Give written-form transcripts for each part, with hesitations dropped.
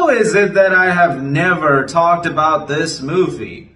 How is it that I have never talked about this movie?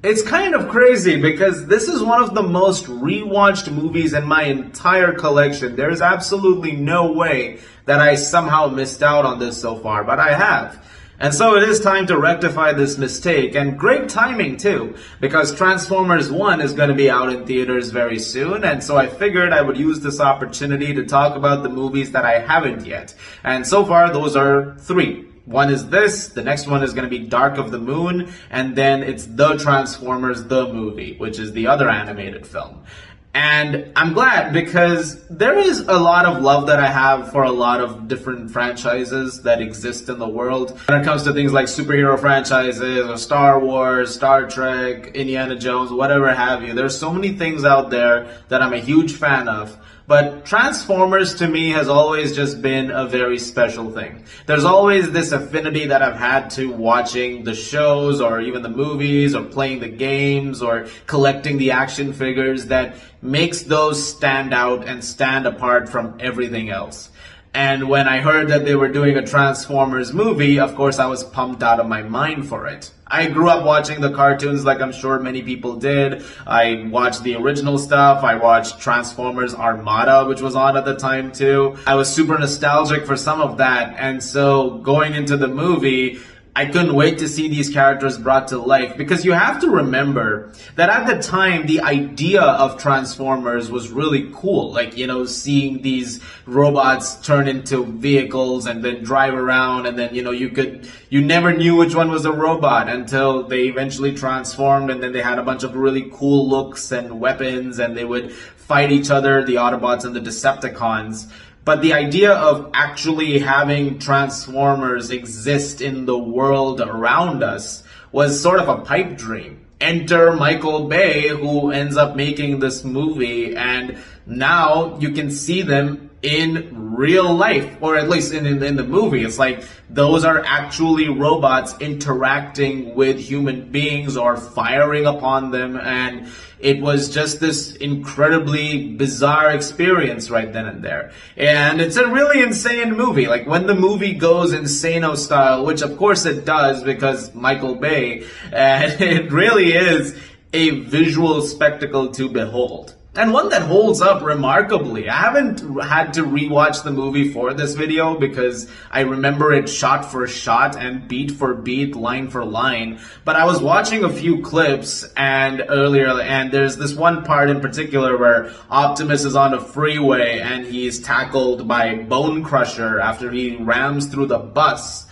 It's kind of crazy because this is one of the most rewatched movies in my entire collection. There's absolutely no way that I somehow missed out on this so far, but I have. And so it is time to rectify this mistake, and great timing too, because Transformers 1 is going to be out in theaters very soon, and so I figured I would use this opportunity to talk about the movies that I haven't yet. And so far, those are 3. One is this, the next one is going to be Dark of the Moon, and then it's The Transformers the Movie, which is the other animated film. And I'm glad because there is a lot of love that I have for a lot of different franchises that exist in the world. When it comes to things like superhero franchises or Star Wars, Star Trek, Indiana Jones, whatever have you, there's so many things out there that I'm a huge fan of. But Transformers to me has always just been a very special thing. There's always this affinity that I've had to watching the shows or even the movies or playing the games or collecting the action figures that makes those stand out and stand apart from everything else. And when I heard that they were doing a Transformers movie, of course I was pumped out of my mind for it. I grew up watching the cartoons like I'm sure many people did. I watched the original stuff. I watched Transformers Armada, which was on at the time too. I was super nostalgic for some of that. And so going into the movie, I couldn't wait to see these characters brought to life, because you have to remember that at the time, the idea of Transformers was really cool. Like, seeing these robots turn into vehicles and then drive around, and then, you never knew which one was a robot until they eventually transformed, and then they had a bunch of really cool looks and weapons, and they would fight each other, the Autobots and the Decepticons. But the idea of actually having Transformers exist in the world around us was sort of a pipe dream. Enter Michael Bay, who ends up making this movie, and now you can see them in real life, or at least in the movie. It's like those are actually robots interacting with human beings or firing upon them, and it was just this incredibly bizarre experience right then and there. And it's a really insane movie. Like, when the movie goes insano style, which of course it does because Michael Bay, and it really is a visual spectacle to behold. And one that holds up remarkably. I haven't had to rewatch the movie for this video because I remember it shot for shot and beat for beat, line for line. But I was watching a few clips earlier, and there's this one part in particular where Optimus is on a freeway and he's tackled by Bone Crusher after he rams through the bus.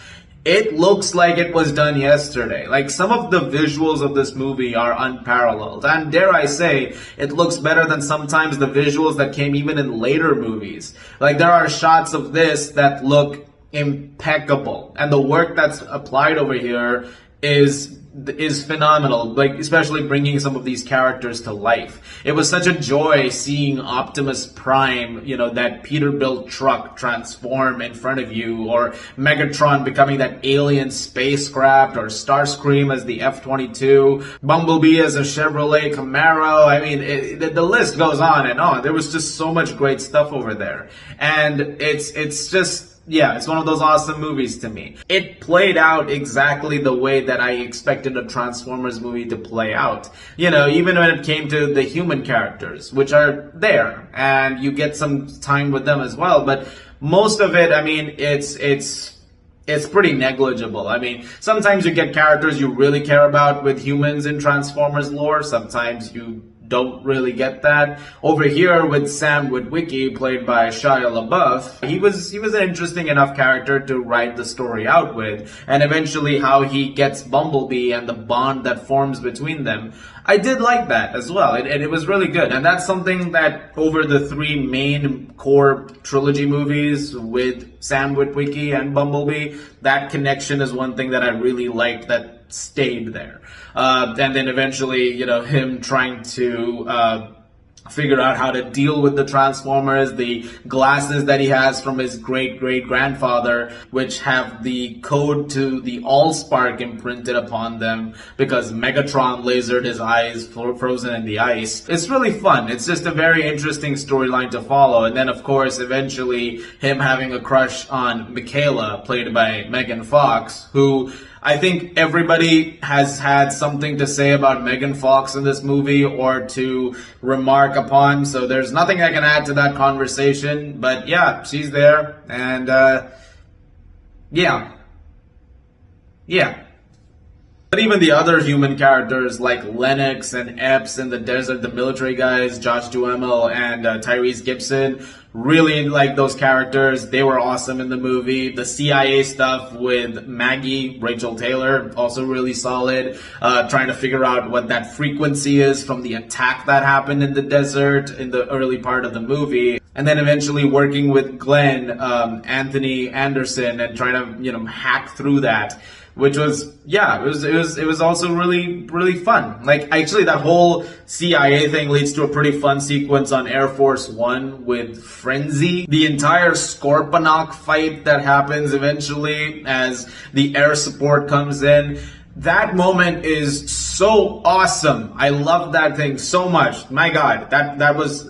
It looks like it was done yesterday. Like, some of the visuals of this movie are unparalleled. And dare I say, it looks better than sometimes the visuals that came even in later movies. Like, there are shots of this that look impeccable. And the work that's applied over here is phenomenal, like especially bringing some of these characters to life. It was such a joy seeing Optimus Prime, that Peterbilt truck transform in front of you, or Megatron becoming that alien spacecraft, or Starscream as the F-22, Bumblebee as a Chevrolet Camaro. I mean, the list goes on and on. There was just so much great stuff over there. And it's just, yeah, it's one of those awesome movies to me. It played out exactly the way that I expected a Transformers movie to play out. Even when it came to the human characters, which are there, and you get some time with them as well. But most of it, I mean, it's pretty negligible. I mean, sometimes you get characters you really care about with humans in Transformers lore. Sometimes you don't really get that. Over here with Sam Witwicky, played by Shia LaBeouf, he was an interesting enough character to write the story out with, and eventually how he gets Bumblebee and the bond that forms between them. I did like that as well, and it was really good. And that's something that over the 3 main core trilogy movies with Sam Witwicky and Bumblebee, that connection is one thing that I really liked that stayed there. And then eventually, him trying to figure out how to deal with the Transformers, the glasses that he has from his great-great-grandfather, which have the code to the Allspark imprinted upon them because Megatron lasered his eyes frozen in the ice. It's really fun. It's just a very interesting storyline to follow. And then, of course, eventually him having a crush on Michaela, played by Megan Fox, who I think everybody has had something to say about Megan Fox in this movie or to remark upon, so there's nothing I can add to that conversation, but yeah, she's there, and yeah. But even the other human characters like Lennox and Epps in the desert, the military guys, Josh Duhamel and Tyrese Gibson, really like those characters. They were awesome in the movie. The CIA stuff with Maggie, Rachel Taylor, also really solid. Trying to figure out what that frequency is from the attack that happened in the desert in the early part of the movie. And then eventually working with Glenn, Anthony Anderson, and trying to, hack through that. Which was, it was also really fun. Like, actually, that whole CIA thing leads to a pretty fun sequence on Air Force One with Frenzy. The entire Scorponok fight that happens eventually as the air support comes in. That moment is so awesome. I love that thing so much. My God, that was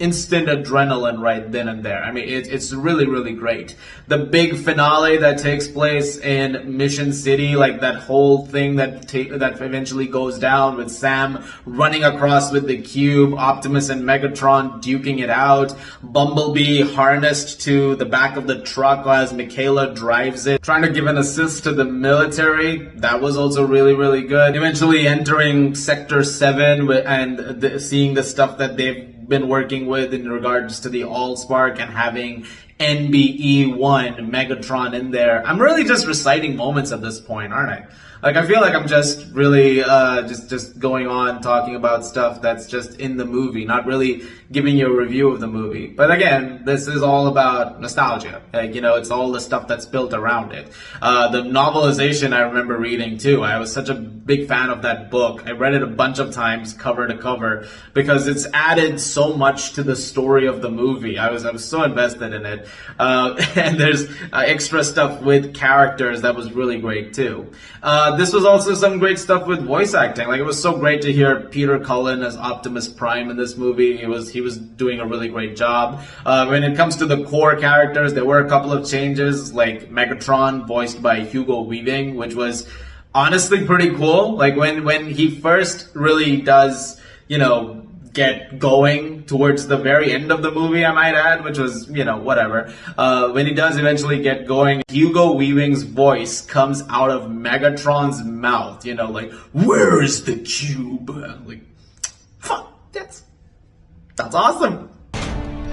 instant adrenaline right then and there. I mean, it's really great. The big finale that takes place in Mission City, like that whole thing that eventually goes down with Sam running across with the cube, Optimus and Megatron duking it out, Bumblebee harnessed to the back of the truck as Michaela drives it, trying to give an assist to the military. That was also really good. Eventually entering Sector 7 and seeing the stuff that they've been working with in regards to the Allspark and having NBE-1 Megatron in there. I'm really just reciting moments at this point, aren't I? Like, I feel like I'm just really just going on talking about stuff that's just in the movie, not really giving you a review of the movie. But again, this is all about nostalgia. Like, it's all the stuff that's built around it. The novelization I remember reading too. I was such a big fan of that book. I read it a bunch of times, cover to cover, because it's added so much to the story of the movie. I was so invested in it. And there's extra stuff with characters that was really great too. This was also some great stuff with voice acting. Like, it was so great to hear Peter Cullen as Optimus Prime in this movie. He was doing a really great job. When it comes to the core characters, there were a couple of changes, like Megatron, voiced by Hugo Weaving, which was honestly pretty cool. Like, when he first really does, get going towards the very end of the movie, I might add, which was, whatever. When he does eventually get going, Hugo Weaving's voice comes out of Megatron's mouth, like, where is the cube? Like, fuck, that's awesome.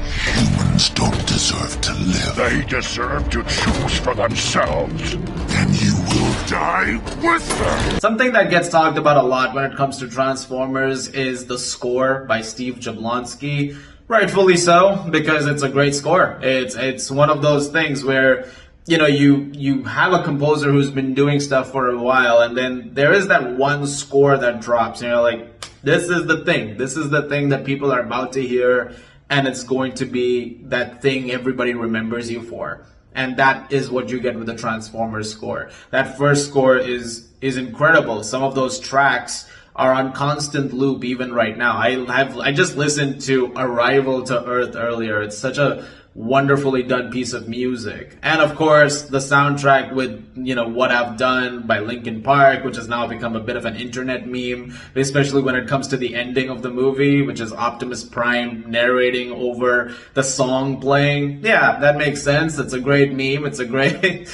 Humans don't deserve to live. They deserve to choose for themselves. And you will Die with them. Something that gets talked about a lot when it comes to Transformers is the score by Steve Jablonsky. Rightfully so, because it's a great score. It's one of those things where, you have a composer who's been doing stuff for a while, and then there is that one score that drops, like, this is the thing. This is the thing that people are about to hear, and it's going to be that thing everybody remembers you for. And that is what you get with the Transformers score. That first score is incredible. Some of those tracks are on constant loop even right now. I just listened to Arrival to Earth earlier. It's such a wonderfully done piece of music. And of course, the soundtrack with, What I've Done by Linkin Park, which has now become a bit of an internet meme, especially when it comes to the ending of the movie, which is Optimus Prime narrating over the song playing. Yeah, that makes sense. It's a great meme. It's a great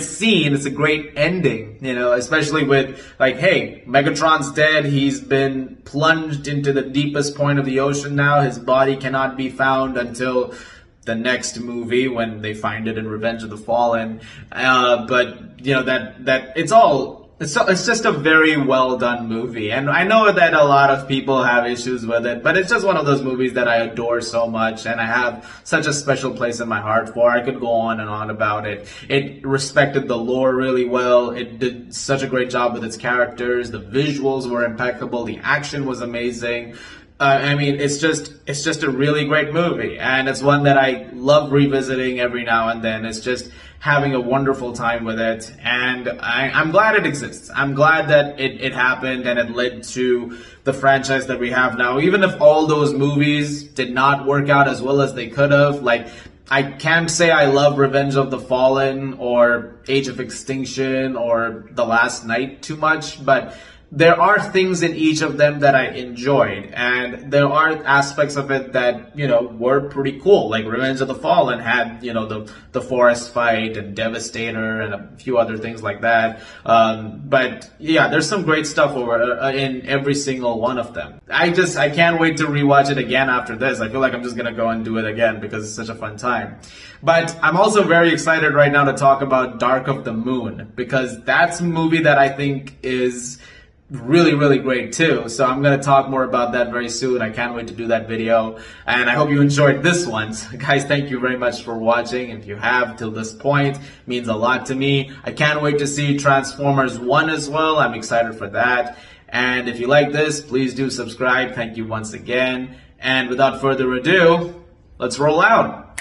scene. It's a great ending, especially with, like, hey, Megatron's dead. He's been plunged into the deepest point of the ocean now. His body cannot be found until the next movie when they find it in Revenge of the Fallen. But it's just a very well done movie. And I know that a lot of people have issues with it, but it's just one of those movies that I adore so much and I have such a special place in my heart for. I could go on and on about it. It respected the lore really well. It did such a great job with its characters. The visuals were impeccable. The action was amazing. I mean, it's just a really great movie, and it's one that I love revisiting every now and then. It's just having a wonderful time with it, and I'm glad it exists. I'm glad that it happened and it led to the franchise that we have now. Even if all those movies did not work out as well as they could have, like, I can't say I love Revenge of the Fallen or Age of Extinction or The Last Night too much, but there are things in each of them that I enjoyed, and there are aspects of it that, were pretty cool. Like Revenge of the Fallen had, the forest fight and Devastator and a few other things like that. But yeah, there's some great stuff in every single one of them. I can't wait to rewatch it again after this. I feel like I'm just gonna go and do it again because it's such a fun time. But I'm also very excited right now to talk about Dark of the Moon, because that's a movie that I think is really, really great too. So I'm going to talk more about that very soon. I can't wait to do that video, and I hope you enjoyed this one. So guys, thank you very much for watching. If you have till this point, it means a lot to me. I can't wait to see Transformers 1 as well. I'm excited for that. And if you like this, please do subscribe. Thank you once again. And without further ado, let's roll out.